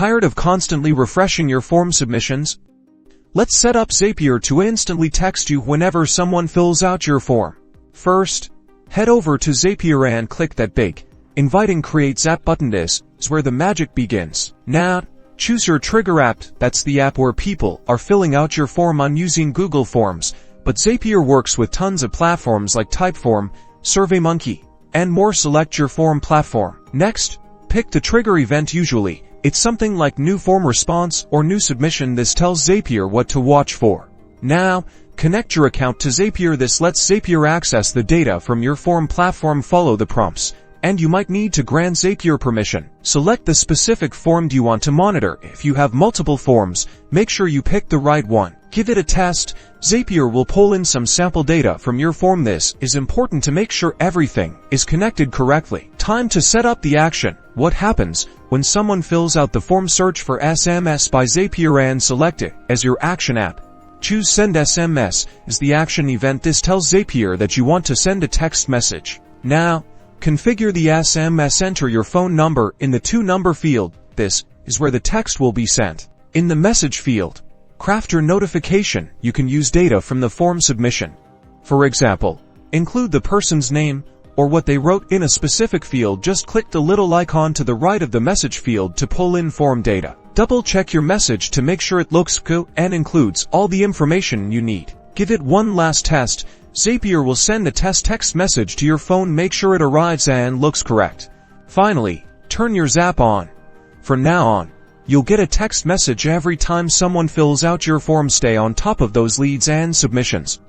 Tired of constantly refreshing your form submissions? Let's set up Zapier to instantly text you whenever someone fills out your form. First, head over to Zapier and click that big, inviting Create Zap button. This is where the magic begins. Now, choose your trigger app. That's the app where people are filling out your form on using Google Forms, but Zapier works with tons of platforms like Typeform, SurveyMonkey, and more. Select your form platform. Next, pick the trigger event. Usually, it's something like new form response or new submission. This tells Zapier what to watch for. Now, connect your account to Zapier. This lets Zapier access the data from your form platform. Follow the prompts, and you might need to grant Zapier permission. Select the specific form you want to monitor. If you have multiple forms, make sure you pick the right one. Give it a test. Zapier will pull in some sample data from your form. This is important to make sure everything is connected correctly. Time to set up the action. What happens when someone fills out the form? Search for SMS by Zapier and select it as your action app. Choose Send SMS as the action event. This tells Zapier that you want to send a text message. Now, configure the SMS. Enter your phone number in the to-number field. This is where the text will be sent. In the message field, craft your notification. You can use data from the form submission. For example, include the person's name or what they wrote in a specific field. Just click the little icon to the right of the message field to pull in form data. Double check your message to make sure it looks good and includes all the information you need. Give it one last test. Zapier will send a test text message to your phone. Make sure it arrives and looks correct. Finally, turn your Zap on. From now on, you'll get a text message every time someone fills out your form. Stay on top of those leads and submissions.